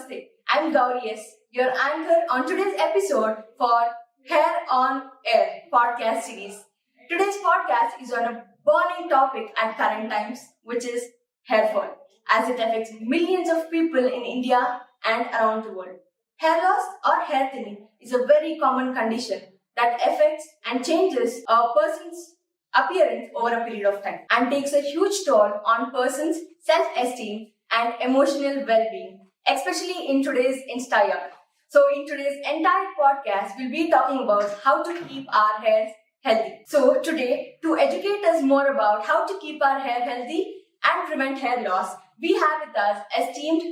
Namaste. I'm Gauri S., your anchor on today's episode for Hair on Air podcast series. Today's podcast is on a burning topic at current times, which is hair fall, as it affects millions of people in India and around the world. Hair loss or hair thinning is a very common condition that affects and changes a person's appearance over a period of time and takes a huge toll on person's self-esteem and emotional well-being, especially in today's Insta era. So in today's entire podcast, we'll be talking about how to keep our hair healthy. So today, to educate us more about how to keep our hair healthy and prevent hair loss, we have with us esteemed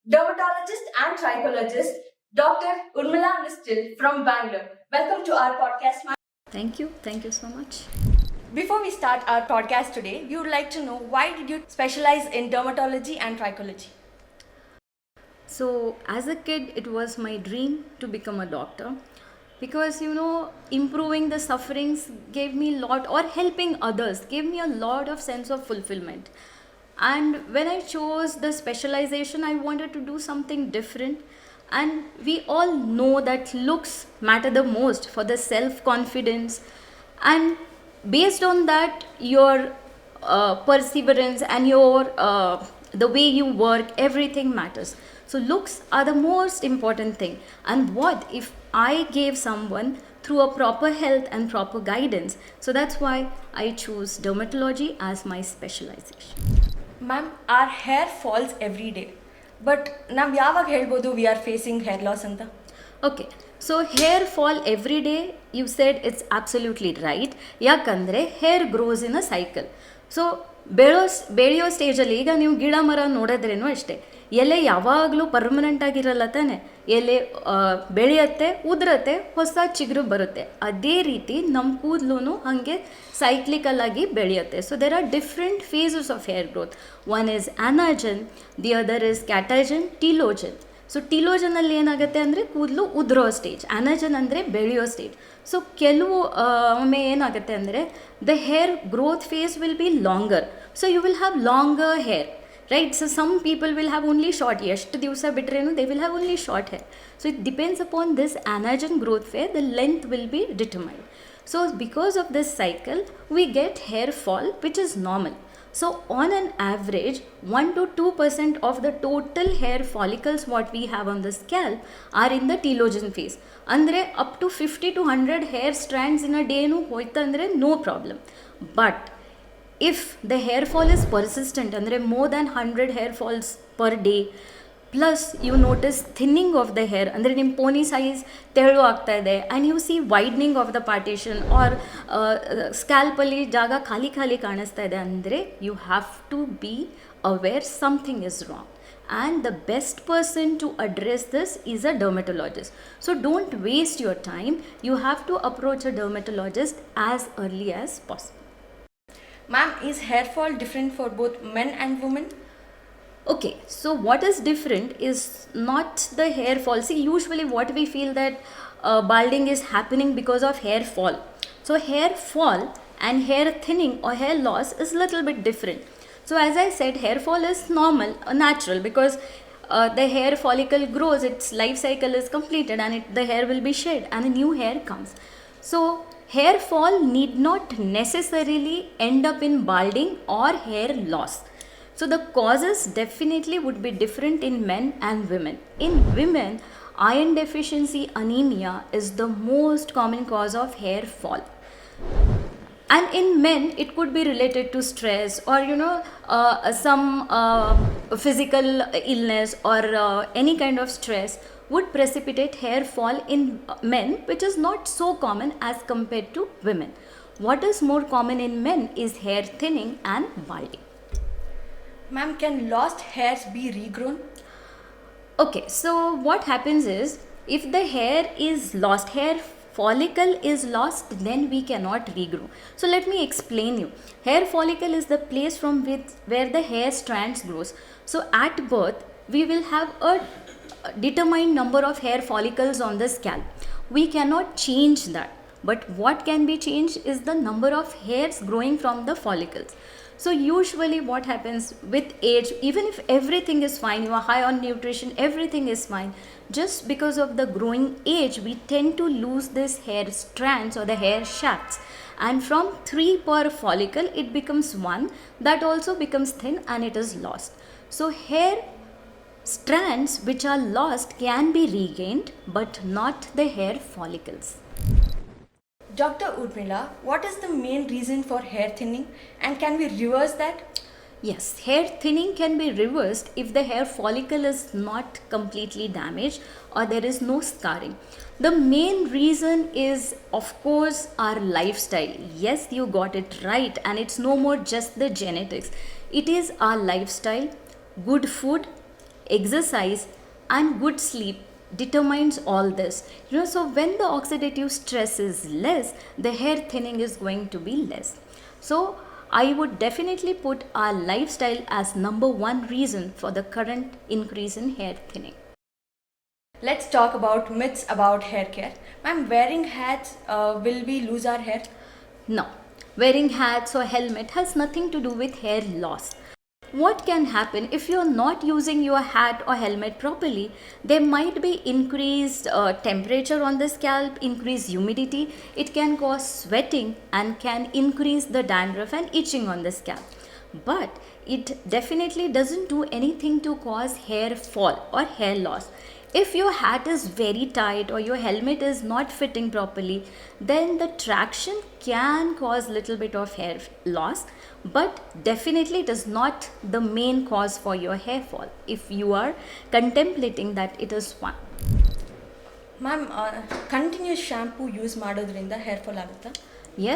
dermatologist and trichologist, Dr. Urmila Nischal from Bangalore. Welcome to our podcast, ma'am. Thank you so much. Before we start our podcast today, we would like to know why did you specialize in dermatology and trichology? So, as a kid, it was my dream to become a doctor because improving the sufferings gave me a lot, or helping others gave me a lot of sense of fulfillment. And when I chose the specialization, I wanted to do something different. And we all know that looks matter the most for the self-confidence, and based on that, your perseverance and your the way you work, everything matters. So looks are the most important thing. And what if I gave someone through a proper health and proper guidance? So that's why I chose dermatology as my specialization. Ma'am, our hair falls every day. But ನಾವು ಯಾವಾಗ ಹೇಳ್ಬೋದು we are facing hair loss ಅಂತ? Okay, so hair fall every day, you said it's absolutely right. ಯಾಕಂದರೆ hair grows in a cycle. So ಬೆಳೆಯೋ ಸ್ಟೇಜಲ್ಲಿ ಈಗ ನೀವು ಗಿಡ ಮರ ನೋಡಿದ್ರೇನು ಅಷ್ಟೇ, ಎಲೆ ಯಾವಾಗಲೂ ಪರ್ಮನೆಂಟ್ ಆಗಿರಲ್ಲ ತಾನೆ. ಎಲೆ ಬೆಳೆಯುತ್ತೆ, ಉದುರತ್ತೆ, ಹೊಸ ಚಿಗುರು ಬರುತ್ತೆ. ಅದೇ ರೀತಿ ನಮ್ಮ ಕೂದಲು ಹಾಗೆ ಸೈಕ್ಲಿಕಲ್ ಆಗಿ ಬೆಳೆಯುತ್ತೆ. So there are different phases of hair growth. One is anagen, the other is catagen, telogen. So ಟೀಲೋಜನಲ್ಲಿ ಏನಾಗುತ್ತೆ ಅಂದರೆ ಕೂದಲು ಉದುರೋ ಸ್ಟೇಜ್, ಅನಾಜನ್ ಅಂದರೆ ಬೆಳೆಯೋ ಸ್ಟೇಜ್. ಸೊ ಕೆಲವು ಒಮ್ಮೆ ಏನಾಗುತ್ತೆ ಅಂದರೆ the hair growth phase will be longer, so you will have longer hair, right? So some people will have only short, ಎಷ್ಟು ದಿವಸ ಬಿಟ್ರೇನು they will have only short hair. So it depends upon this anagen growth phase, the length will be determined. So because of this cycle, we get hair fall, which is normal. So on an average, 1 to 2% of the total hair follicles what we have on the scalp are in the telogen phase. ಅಂದರೆ up to 50 to 100 hair strands in a day ಹೋಯ್ತಂದರೆ no problem. But if the hair fall is persistent, ಅಂದರೆ more than 100 hair falls per day, plus you notice thinning of the hair, ಅಂದರೆ ನಿಮ್ಮ pony size ತೆಳು ಆಗ್ತಾ ಇದೆ, and you see widening of the partition, or ಸ್ಕ್ಯಾಲ್ಪಲ್ಲಿ ಜಾಗ ಖಾಲಿ ಖಾಲಿ ಕಾಣಿಸ್ತಾ ಇದೆ, ಅಂದರೆ you have to be aware something is wrong. And the best person to address this is a dermatologist. So don't waste your time. You have to approach a dermatologist as early as possible. Ma'am, is hair fall different for both men and women? Okay, so what is different is not the hair fall. See, usually what we feel that balding is happening because of hair fall. So hair fall and hair thinning or hair loss is a little bit different. So as I said, hair fall is normal, natural, because the hair follicle grows, its life cycle is completed, and the hair will be shed and a new hair comes. So hair fall need not necessarily end up in balding or hair loss. So the causes definitely would be different in men and women. In women, iron deficiency anemia is the most common cause of hair fall. And in men, it could be related to stress, or some physical illness, or any kind of stress would precipitate hair fall in men, which is not so common as compared to women. What is more common in men is hair thinning and balding. Ma'am, can lost hairs be regrown? Okay, so what happens is, if the hair is lost, hair follicle is lost, then we cannot regrow. So let me explain you. Hair follicle is the place from where the hair strands grows. So at birth, we will have a determined number of hair follicles on the scalp. We cannot change that. But what can be changed is the number of hairs growing from the follicles. So usually what happens with age, even if everything is fine, you are high on nutrition, everything is fine, just because of the growing age, we tend to lose this hair strands or the hair shafts. And from 3 per follicle, it becomes 1. That also becomes thin and it is lost. So hair strands which are lost can be regained, but not the hair follicles. Dr. Urmila, what is the main reason for hair thinning and can we reverse that? Yes, hair thinning can be reversed if the hair follicle is not completely damaged or there is no scarring. The main reason is, of course, our lifestyle. Yes, you got it right, and it's no more just the genetics. It is our lifestyle, good food, exercise, and good sleep determines all this. So when the oxidative stress is less, the hair thinning is going to be less. So I would definitely put our lifestyle as number 1 reason for the current increase in hair thinning. Let's talk about myths about hair care. Ma'am, wearing hats, will we lose our hair? No, wearing hats or helmet has nothing to do with hair loss. What can happen if you're not using your hat or helmet properly? There might be increased temperature on the scalp, increased humidity. It can cause sweating and can increase the dandruff and itching on the scalp. But it definitely doesn't do anything to cause hair fall or hair loss. If your hat is very tight or your helmet is not fitting properly, then the traction can cause little bit of hair loss, but definitely it is not the main cause for your hair fall if you are contemplating that it is one. Ma'am continuous shampoo use ಮಾಡೋದ್ರಿಂದ hair fall ಆಗುತ್ತಾ?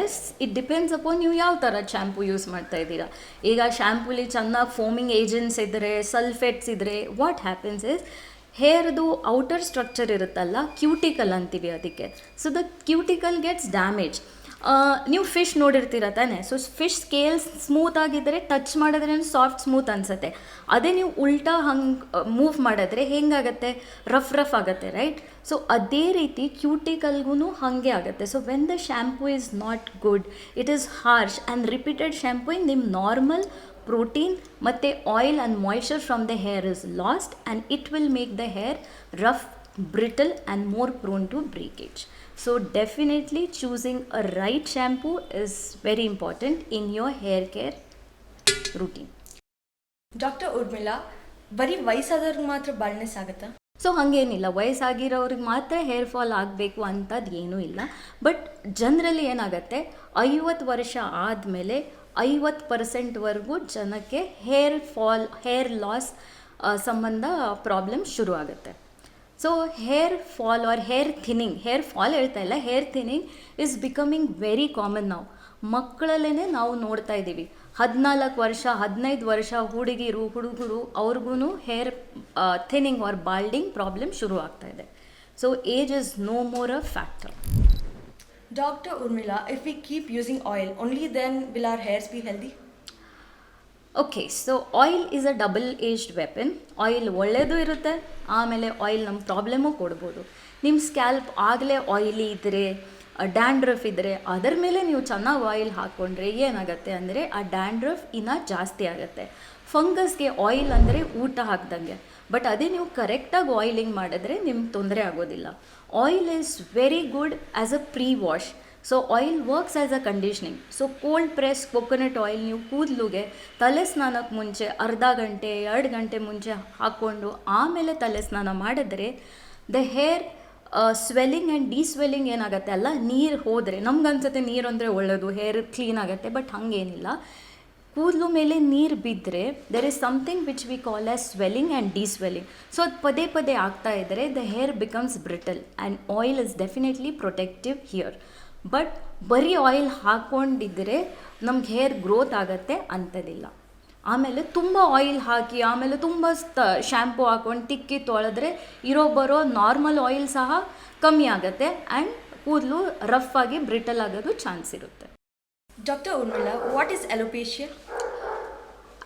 Yes, it depends upon ನೀವು ಯಾವ ಥರ shampoo use ಮಾಡ್ತಾ ಇದ್ದೀರಾ. ಈಗ ಶ್ಯಾಂಪೂಲಿ ಚೆನ್ನಾಗಿ ಫೋಮಿಂಗ್ ಏಜೆಂಟ್ಸ್ ಇದ್ದರೆ, ಸಲ್ಫೇಟ್ಸ್ ಇದ್ದರೆ, ವಾಟ್ ಹ್ಯಾಪನ್ಸ್ ಇಸ್ ಹೇರ್ದು ಔಟರ್ ಸ್ಟ್ರಕ್ಚರ್ ಇರುತ್ತಲ್ಲ, ಕ್ಯೂಟಿಕಲ್ ಅಂತೀವಿ ಅದಕ್ಕೆ. So the cuticle gets damage. ನೀವು ಫಿಶ್ ನೋಡಿರ್ತೀರ ತಾನೆ. ಸೊ ಫಿಶ್ ಸ್ಕೇಲ್ಸ್ ಸ್ಮೂತ್ ಆಗಿದ್ದರೆ ಟಚ್ ಮಾಡಿದ್ರೆ ಸಾಫ್ಟ್ ಸ್ಮೂತ್ ಅನಿಸುತ್ತೆ. ಅದೇ ನೀವು ಉಲ್ಟಾ ಹಂಗೆ ಮೂವ್ ಮಾಡಿದ್ರೆ ಹೆಂಗಾಗತ್ತೆ, ರಫ್ ಆಗುತ್ತೆ, ರೈಟ್? ಸೊ ಅದೇ ರೀತಿ ಕ್ಯೂಟಿಕಲ್ಗೂ ಹಾಗೆ ಆಗುತ್ತೆ. So when the shampoo is not good, it is harsh and repeated shampooing ನಿಮ್ಮ ನಾರ್ಮಲ್ protein ಮತ್ತು oil and moisture from the hair is lost and it will make the hair rough, brittle and more prone to breakage. So definitely choosing a right shampoo is very important in your hair care routine. Doctor Urmila, ಬರೀ ವಯಸ್ಸಾದವ್ರಿಗೆ ಮಾತ್ರ baldness ಆಗುತ್ತಾ? So ಹಾಗೇನಿಲ್ಲ, ವಯಸ್ಸಾಗಿರೋರಿಗೆ ಮಾತ್ರ hair fall ಆಗಬೇಕು ಅಂಥದ್ದು ಏನೂ ಇಲ್ಲ. But generally ಏನಾಗುತ್ತೆ, 50 ವರ್ಷ ಆದಮೇಲೆ 50% ಜನಕ್ಕೆ ಹೇರ್ ಲಾಸ್ ಸಂಬಂಧ ಪ್ರಾಬ್ಲಮ್ ಶುರು ಆಗುತ್ತೆ. So hair fall or hair fall ಹೇಳ್ತಾ ಇಲ್ಲ, hair thinning is becoming very common ನಾವು. ಮಕ್ಕಳಲ್ಲೇ ನಾವು ನೋಡ್ತಾ ಇದ್ದೀವಿ, 14 ವರ್ಷ 15 ವರ್ಷ ಹುಡುಗರು ಅವ್ರಿಗೂ hair thinning or balding problem ಶುರು ಆಗ್ತಾ ಇದೆ. So age is no more a factor. Dr. Urmila, if we keep using oil, only then will our hairs be healthy? Okay, so oil is a double aged weapon. Oil ಒಳ್ಳೆಯದು ಇರುತ್ತೆ, ಆಮೇಲೆ oil ನಮ್ಮ problem ಕೊಡ್ಬೋದು. ನಿಮ್ಮ scalp ಆಗಲೇ oily ಇದ್ದರೆ, dandruff ಇದ್ದರೆ, ಅದರ ಮೇಲೆ ನೀವು ಚೆನ್ನಾಗಿ ಆಯಿಲ್ ಹಾಕ್ಕೊಂಡ್ರೆ ಏನಾಗುತ್ತೆ ಅಂದರೆ ಆ ಡ್ಯಾಂಡ್ರಫ್ ಇನ್ನೂ ಜಾಸ್ತಿ ಆಗುತ್ತೆ. ಫಂಗಸ್ಗೆ ಆಯಿಲ್ ಅಂದರೆ ಊಟ ಹಾಕ್ದಂಗೆ. ಬಟ್ ಅದೇ ನೀವು ಕರೆಕ್ಟಾಗಿ ಆಯಿಲಿಂಗ್ ಮಾಡಿದ್ರೆ ನಿಮ್ಗೆ ತೊಂದರೆ ಆಗೋದಿಲ್ಲ. Oil is very good as a pre wash. So oil works as a conditioning. So cold press coconut oil ನೀವು ಕೂದಲುಗೆ ತಲೆ ಸ್ನಾನಕ್ಕೆ ಮುಂಚೆ ಅರ್ಧ ಗಂಟೆ 2 ಗಂಟೆ ಮುಂಚೆ ಹಾಕ್ಕೊಂಡು ಆಮೇಲೆ ತಲೆ ಸ್ನಾನ ಮಾಡಿದ್ರೆ ದ ಹೇರ್ ಸ್ವೆಲ್ಲಿಂಗ್ ಆ್ಯಂಡ್ ಡಿಸ್ವೆಲ್ಲಿಂಗ್ ಏನಾಗುತ್ತೆ ಅಲ್ಲ, ನೀರು ಹೋದರೆ ನಮ್ಗನ್ಸುತ್ತೆ ನೀರು ಅಂದರೆ ಒಳ್ಳೆಯದು, ಹೇರ್ ಕ್ಲೀನ್ ಆಗುತ್ತೆ. ಬಟ್ ಹಾಗೇನಿಲ್ಲ, ಕೂದಲು ಮೇಲೆ ನೀರು ಬಿದ್ದರೆ there is something which we call as swelling and deswelling. So ಅದು ಪದೇ ಆಗ್ತಾ ಇದ್ದರೆ the hair becomes brittle and oil is definitely protective here. But ಬರೀ ಆಯಿಲ್ ಹಾಕ್ಕೊಂಡಿದ್ದರೆ ನಮ್ಗೆ ಹೇರ್ ಗ್ರೋತ್ ಆಗುತ್ತೆ ಅಂಥದ್ದಿಲ್ಲ. ಆಮೇಲೆ ತುಂಬ ಆಯಿಲ್ ಹಾಕಿ ಆಮೇಲೆ ತುಂಬ ಶ್ಯಾಂಪು ಹಾಕ್ಕೊಂಡು ತಿಕ್ಕಿ ತೊಳೆದ್ರೆ ಬರೋ ನಾರ್ಮಲ್ ಆಯಿಲ್ ಸಹ ಕಮ್ಮಿ ಆಗುತ್ತೆ ಆ್ಯಂಡ್ ಕೂದಲು ರಫ್ ಆಗಿ ಬ್ರಿಟಲ್ ಆಗೋದು ಚಾನ್ಸ್ ಇರುತ್ತೆ. Dr. Urmila, what is alopecia?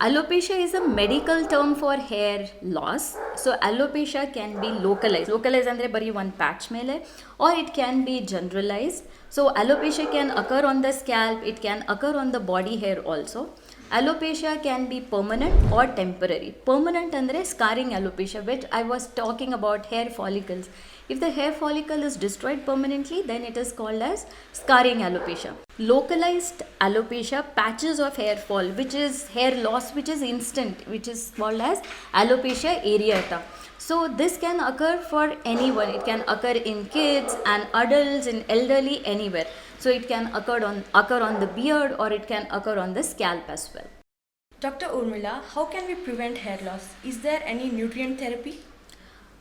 Alopecia is a medical term for hair loss. So alopecia can be localized. Localized ಅಂದರೆ ಬರೀ ಒಂದು ಪ್ಯಾಚ್ ಮೇಲೆ, or it can be generalized. So alopecia can occur on the scalp, it can occur on the body hair also. Alopecia can be permanent or temporary. Permanent andre scarring alopecia, which I was talking about hair follicles. If the hair follicle is destroyed permanently, then it is called as scarring alopecia. Localized alopecia, patches of hair fall, which is hair loss, which is instant, which is called as alopecia areata. So this can occur for anyone. It can occur in kids and adults, in elderly, anywhere. So it can occur on the beard, or it can occur on the scalp as well. Dr. Urmila, how can we prevent hair loss? Is there any nutrient therapy?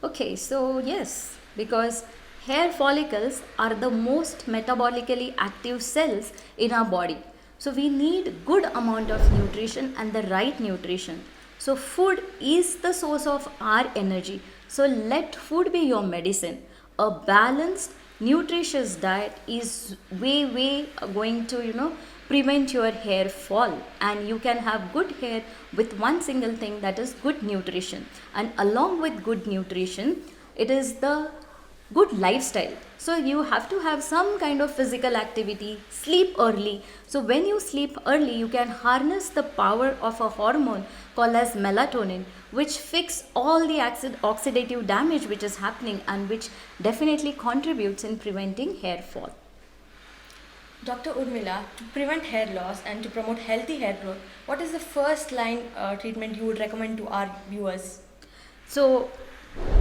Okay, so yes, because hair follicles are the most metabolically active cells in our body. So we need good amount of nutrition and the right nutrition. So food is the source of our energy. So let food be your medicine. A balanced, nutritious diet is way going to, prevent your hair fall, and you can have good hair with one single thing, that is good nutrition. And along with good nutrition, it is the good lifestyle. So you have to have some kind of physical activity, sleep early. So when you sleep early, you can harness the power of a hormone called as melatonin, which fix all the oxidative damage which is happening, and which definitely contributes in preventing hair fall. Dr. Urmila, to prevent hair loss and to promote healthy hair growth, what is the first line treatment you would recommend to our viewers? So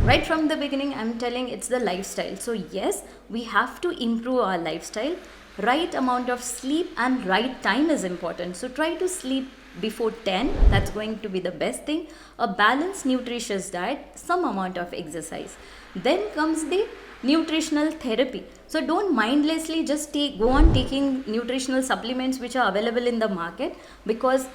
right from the beginning, I'm telling it's the lifestyle. So yes, we have to improve our lifestyle. Right amount of sleep and right time is important. So try to sleep before 10. That's going to be the best thing. A balanced nutritious diet, some amount of exercise. Then comes the nutritional therapy. So don't mindlessly just go on taking nutritional supplements which are available in the market, because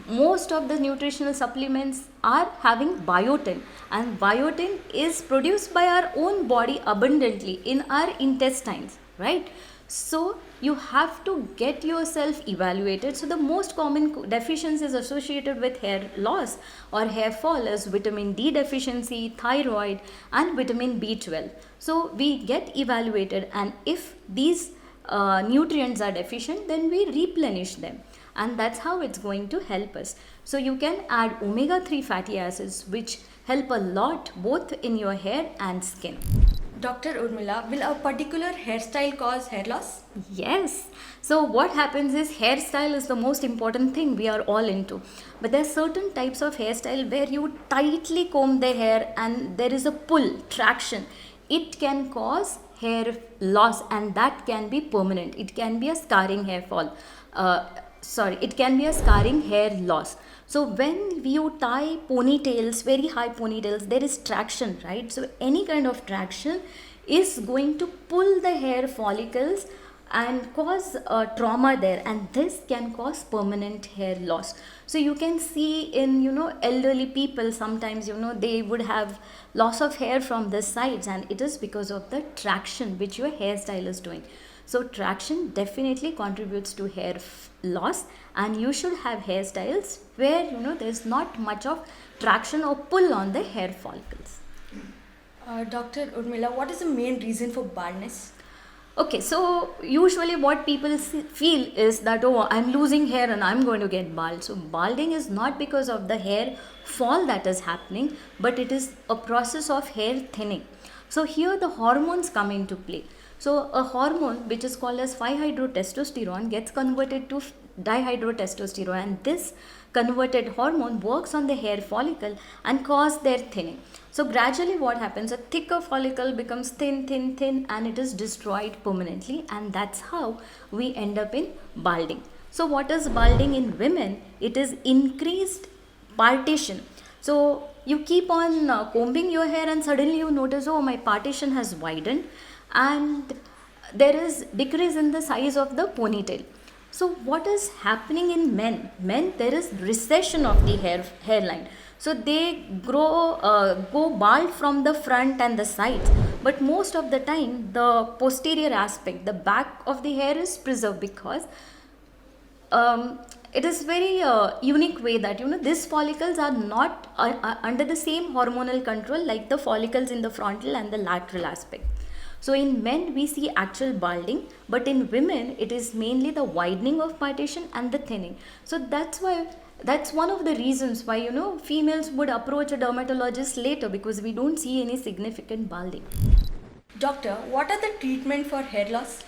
most of the nutritional supplements are having biotin, and biotin is produced by our own body abundantly in our intestines, right? So you have to get yourself evaluated. So the most common deficiencies associated with hair loss or hair fall is vitamin D deficiency, thyroid, and vitamin B12. So we get evaluated, and if these nutrients are deficient, then we replenish them, and that's how it's going to help us. So you can add omega-3 fatty acids, which help a lot both in your hair and skin. Dr. Urmila, will a particular hairstyle cause hair loss? Yes. So what happens is, hairstyle is the most important thing we are all into. But there are certain types of hairstyle where you tightly comb the hair and there is a pull, traction. It can cause hair loss, and that can be permanent. It can be a scarring hair fall. It can be a scarring hair loss. So when you tie ponytails, very high ponytails, there is traction, right? So any kind of traction is going to pull the hair follicles and cause trauma there, and this can cause permanent hair loss. So you can see in elderly people, sometimes they would have loss of hair from the sides, and it is because of the traction which your hairstyle is doing. So traction definitely contributes to hair loss, and you should have hairstyles where there's not much of traction or pull on the hair follicles. Dr. Urmila, what is the main reason for baldness? Okay, so usually what people feel is that, oh, I'm losing hair and I'm going to get bald. So balding is not because of the hair fall that is happening, but it is a process of hair thinning. So here the hormones come into play. So a hormone which is called as 5-hydrotestosterone gets converted to dihydrotestosterone, and this converted hormone works on the hair follicle and cause their thinning. So gradually what happens, a thicker follicle becomes thin, and it is destroyed permanently, and that's how we end up in balding. So what is balding in women? It is increased partition. So you keep on combing your hair and suddenly you notice, oh, my partition has widened, and there is decrease in the size of the ponytail. So what is happening in men? There is recession of the hairline. So they go bald from the front and the sides, but most of the time the posterior aspect, the back of the hair, is preserved, because it is very unique way that these follicles are not under the same hormonal control like the follicles in the frontal and the lateral aspect. So in men we see actual balding, but in women it is mainly the widening of partition and the thinning. So that's why That's one of the reasons why, females would approach a dermatologist later, because we don't see any significant balding. Doctor, what are the treatment for hair loss?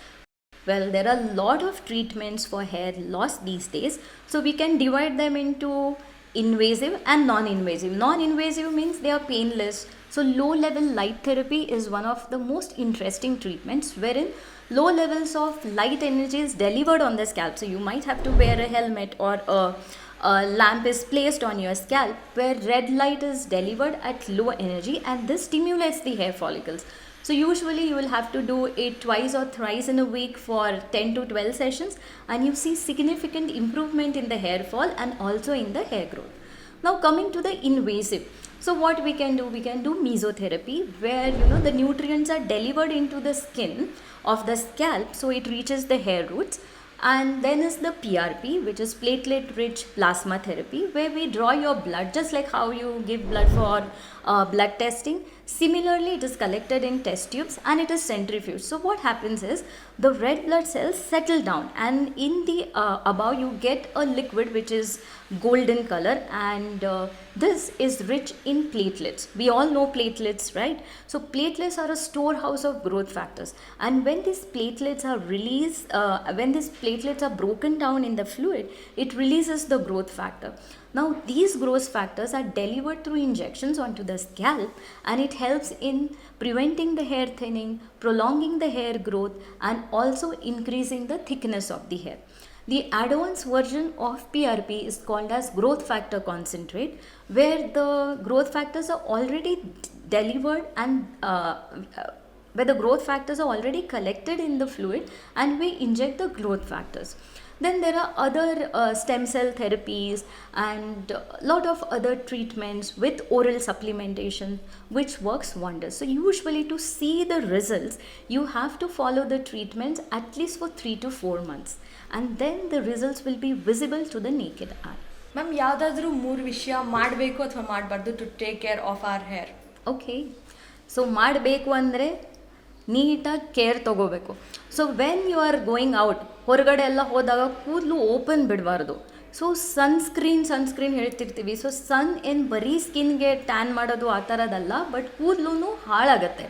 Well, there are a lot of treatments for hair loss these days. So we can divide them into invasive and non-invasive. Non-invasive means they are painless. So low level light therapy is one of the most interesting treatments, wherein low levels of light energy is delivered on the scalp. So you might have to wear a helmet, or a lamp is placed on your scalp where red light is delivered at low energy, and this stimulates the hair follicles. So usually you will have to do it twice or thrice in a week for 10 to 12 sessions, and you see significant improvement in the hair fall and also in the hair growth. Now coming to the invasive. So what we can do mesotherapy, where the nutrients are delivered into the skin of the scalp, so it reaches the hair roots. And then is the PRP, which is platelet rich plasma therapy, where we draw your blood just like how you give blood for blood testing. Similarly, it is collected in test tubes and it is centrifuged. So what happens is the red blood cells settle down, and in the above you get a liquid which is golden color, and this is rich in platelets. We all know platelets, right? So platelets are a storehouse of growth factors, and when these platelets are released, when these platelets are broken down in the fluid, it releases the growth factor. Now these growth factors are delivered through injections onto the scalp, and it helps in preventing the hair thinning, prolonging the hair growth, and also increasing the thickness of the hair. The advanced version of PRP is called as growth factor concentrate, where the growth factors are already delivered and where the growth factors are already collected in the fluid, and we inject the growth factors. Then there are other stem cell therapies and a lot of other treatments with oral supplementation which works wonders. So usually to see the results, you have to follow the treatments at least for 3 to 4 months, and then the results will be visible to the naked eye. Ma'am, ಯಾವುದಾದ್ರೂ 3 ವಿಷಯ ಮಾಡಬೇಕು ಅಥವಾ ಮಾಡಬಾರ್ದು to take care of our hair? Okay, so ಮಾಡಬೇಕು ಅಂದರೆ ನೀಟಾಗಿ care ತೊಗೋಬೇಕು. So when you are going out, ಹೊರಗಡೆ ಎಲ್ಲ ಹೋದಾಗ ಕೂದಲು ಓಪನ್ ಬಿಡಬಾರ್ದು. ಸೊ ಸನ್ಸ್ಕ್ರೀನ್ ಹೇಳ್ತಿರ್ತೀವಿ. ಸೊ ಸನ್ ಏನು ಬರೀ ಸ್ಕಿನ್ಗೆ ಟ್ಯಾನ್ ಮಾಡೋದು ಆ ಥರದಲ್ಲ, ಬಟ್ ಕೂದಲು ಹಾಳಾಗತ್ತೆ.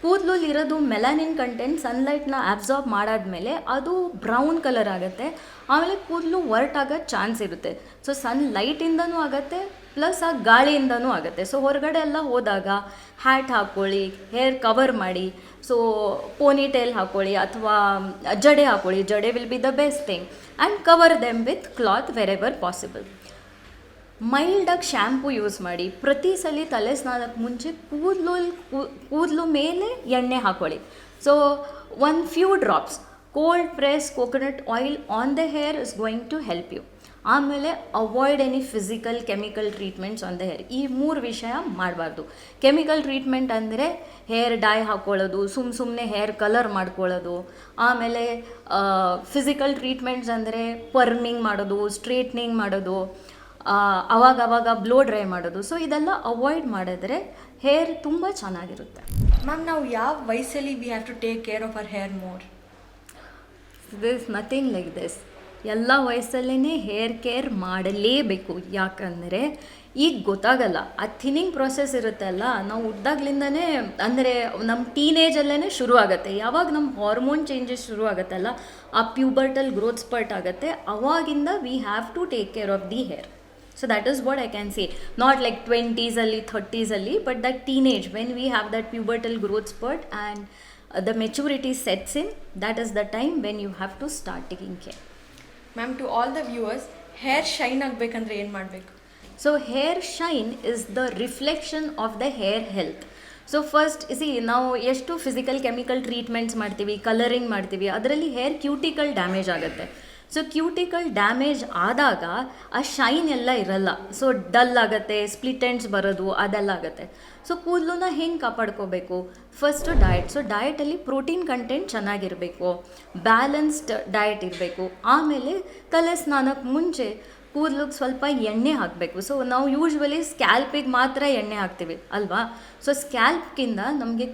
ಕೂದಲಲ್ಲಿರೋದು ಮೆಲಾನಿನ್ ಕಂಟೆಂಟ್ ಸನ್ಲೈಟ್ನ ಅಬ್ಸಾರ್ಬ್ ಮಾಡಾದ್ಮೇಲೆ ಅದು ಬ್ರೌನ್ ಕಲರ್ ಆಗುತ್ತೆ, ಆಮೇಲೆ ಕೂದಲು ವರ್ಟ್ ಆಗೋ ಚಾನ್ಸ್ ಇರುತ್ತೆ. ಸೊ ಸನ್ಲೈಟಿಂದನೂ ಆಗುತ್ತೆ, ಪ್ಲಸ್ ಆ ಗಾಳಿಯಿಂದನೂ ಆಗುತ್ತೆ. ಸೊ ಹೊರಗಡೆ ಎಲ್ಲ ಹೋದಾಗ ಹ್ಯಾಟ್ ಹಾಕ್ಕೊಳ್ಳಿ, ಹೇರ್ ಕವರ್ ಮಾಡಿ. ಸೊ ಪೋನಿಟೇಲ್ ಹಾಕ್ಕೊಳ್ಳಿ ಅಥವಾ ಜಡೆ ಹಾಕ್ಕೊಳ್ಳಿ. ಜಡೆ will be the best thing, and cover them with cloth wherever possible. ಮೈಲ್ಡಾಗಿ ಶ್ಯಾಂಪು ಯೂಸ್ ಮಾಡಿ. ಪ್ರತಿ ಸಲ ತಲೆ ಸ್ನಾನಕ್ಕೆ ಮುಂಚೆ ಕೂದಲು ಮೇಲೆ ಎಣ್ಣೆ ಹಾಕ್ಕೊಳ್ಳಿ. So few drops cold press coconut oil on the hair is going to help you. ಆಮೇಲೆ avoid any physical chemical treatments on the hair. ಈ 3 ವಿಷಯ ಮಾಡಬಾರ್ದು. ಕೆಮಿಕಲ್ ಟ್ರೀಟ್ಮೆಂಟ್ ಅಂದರೆ ಹೇರ್ ಡೈ ಹಾಕ್ಕೊಳ್ಳೋದು, ಸುಮ್ಮನೆ ಹೇರ್ ಕಲರ್ ಮಾಡ್ಕೊಳ್ಳೋದು. ಆಮೇಲೆ ಫಿಸಿಕಲ್ ಟ್ರೀಟ್ಮೆಂಟ್ಸ್ ಅಂದರೆ ಪರ್ಮಿಂಗ್ ಮಾಡೋದು, ಸ್ಟ್ರೇಟ್ನಿಂಗ್ ಮಾಡೋದು, ಅವಾಗ ಬ್ಲೋ ಡ್ರೈ ಮಾಡೋದು. ಸೊ ಇದೆಲ್ಲ ಅವಾಯ್ಡ್ ಮಾಡಿದ್ರೆ ಹೇರ್ ತುಂಬ ಚೆನ್ನಾಗಿರುತ್ತೆ. ಮ್ಯಾಮ್, ನಾವು ಯಾವ ವಯಸ್ಸಲ್ಲಿ we have to take care of our hair more? This nothing like this. ಎಲ್ಲ ವಯಸ್ಸಲ್ಲೇ ಹೇರ್ ಕೇರ್ ಮಾಡಲೇಬೇಕು. ಯಾಕಂದರೆ ಈಗ ಗೊತ್ತಾಗಲ್ಲ, ಆ ಥಿನ್ನಿಂಗ್ ಪ್ರೊಸೆಸ್ ಇರುತ್ತಲ್ಲ, ನಾವು ಹುಟ್ದಾಗ್ಲಿಂದನೇ ಅಂದರೆ ನಮ್ಮ ಟೀನೇಜಲ್ಲೇ ಶುರು ಆಗುತ್ತೆ. ಯಾವಾಗ ನಮ್ಮ ಹಾರ್ಮೋನ್ ಚೇಂಜಸ್ ಶುರು ಆಗುತ್ತಲ್ಲ, ಆ ಪ್ಯೂಬರ್ಟಲ್ ಗ್ರೋತ್ ಸ್ಪರ್ಟ್ ಆಗುತ್ತೆ, ಅವಾಗಿಂದ we have to take care of the hair. So that is what I can say. Not like 20s alli, 30s alli, but that teenage, when we have that pubertal growth spurt and the maturity sets in, that is the time when you have to start taking care. Ma'am, to all the viewers, hair shine ಆಗಬೇಕಂದ್ರೆ ಏನು ಮಾಡಬೇಕು? So hair shine is the reflection of the hair health. So first ನಾವು ಎಷ್ಟು physical chemical treatments ಮಾಡ್ತೀವಿ, colouring ಮಾಡ್ತೀವಿ, ಅದರಲ್ಲಿ hair cuticle damage ಆಗುತ್ತೆ. So cuticle damage ಆದಾಗ ಆ ಶೈನ್ ಎಲ್ಲ ಇರಲ್ಲ. ಸೊ ಡಲ್ ಆಗುತ್ತೆ, ಸ್ಪ್ಲಿಟ್ ಎಂಡ್ಸ್ ಬರೋದು ಅದೆಲ್ಲ ಆಗುತ್ತೆ. ಸೊ ಕೂದಲನ್ನ ಹೆಂಗೆ ಕಾಪಾಡ್ಕೋಬೇಕು? First diet. ಸೊ ಡಯಟಲ್ಲಿ ಪ್ರೋಟೀನ್ ಕಂಟೆಂಟ್ ಚೆನ್ನಾಗಿರಬೇಕು, ಬ್ಯಾಲೆನ್ಸ್ಡ್ ಡಯಟ್ ಇರಬೇಕು. ಆಮೇಲೆ ತಲೆ ಸ್ನಾನಕ್ಕೆ ಮುಂಚೆ ಕೂದಲಿಗೆ ಸ್ವಲ್ಪ ಎಣ್ಣೆ ಹಾಕಬೇಕು. ಸೊ ನಾವು ಯೂಶ್ವಲಿ ಸ್ಕ್ಯಾಲ್ಪಿಗೆ ಮಾತ್ರ ಎಣ್ಣೆ ಹಾಕ್ತೀವಿ ಅಲ್ವಾ. ಸೊ ಸ್ಕ್ಯಾಲ್ಪ್ಗಿಂತ ನಮಗೆ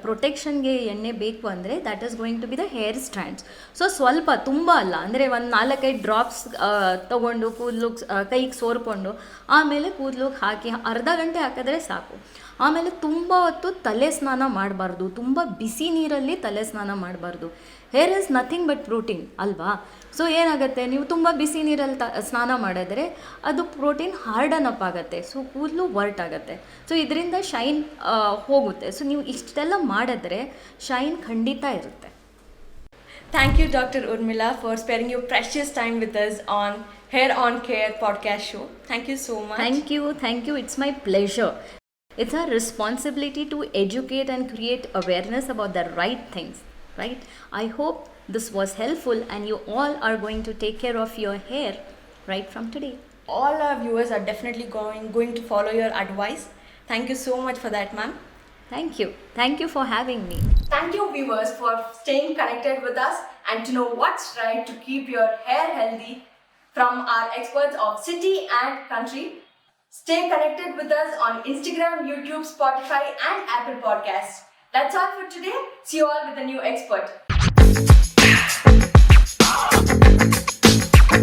ಪ್ರೊಟೆಕ್ಷನ್ಗೆ ಎಣ್ಣೆ ಬೇಕು ಅಂದರೆ that is going to be the hair stands. So ಸ್ವಲ್ಪ, ತುಂಬ ಅಲ್ಲ, ಅಂದರೆ ಒಂದು 4-5 ಡ್ರಾಪ್ಸ್ ತೊಗೊಂಡು ಕೈಗೆ ಸೋರ್ಕೊಂಡು ಆಮೇಲೆ ಕೂದಲಿಗೆ ಹಾಕಿ ಅರ್ಧ ಗಂಟೆ ಹಾಕಿದ್ರೆ ಸಾಕು. ಆಮೇಲೆ ತುಂಬ ಹೊತ್ತು ತಲೆ ಸ್ನಾನ ಮಾಡಬಾರ್ದು, ತುಂಬ ಬಿಸಿ ನೀರಲ್ಲಿ ತಲೆ ಸ್ನಾನ ಮಾಡಬಾರ್ದು. Hair is nothing but protein ಅಲ್ವಾ. ಸೊ ಏನಾಗುತ್ತೆ, ನೀವು ತುಂಬ ಬಿಸಿ ನೀರಲ್ಲಿ ಸ್ನಾನ ಮಾಡಿದ್ರೆ ಅದು ಪ್ರೋಟೀನ್ ಹಾರ್ಡನ್ ಅಪ್ ಆಗುತ್ತೆ. ಸೊ ಕೂದಲು ವರ್ಟ್ ಆಗುತ್ತೆ. ಸೊ ಇದರಿಂದ ಶೈನ್ ಹೋಗುತ್ತೆ. ಸೊ ನೀವು ಇಷ್ಟೆಲ್ಲ ಮಾಡಿದ್ರೆ ಶೈನ್ ಖಂಡಿತ ಇರುತ್ತೆ. Thank you, Dr. Urmila, for sparing your precious time with us on Hair on Care podcast show. Thank you so much. Thank you. It's my pleasure. It's our responsibility to educate and create awareness about the right things, right? I hope this was helpful and you all are going to take care of your hair right from today. All our viewers are definitely going to follow your advice. Thank you so much for that, ma'am. Thank you for having me. Thank you, viewers, for staying connected with us and to know what's right to keep your hair healthy from our experts of city and country. Stay connected with us on Instagram, YouTube, Spotify and Apple Podcasts. That's all for today. See you all with a new expert.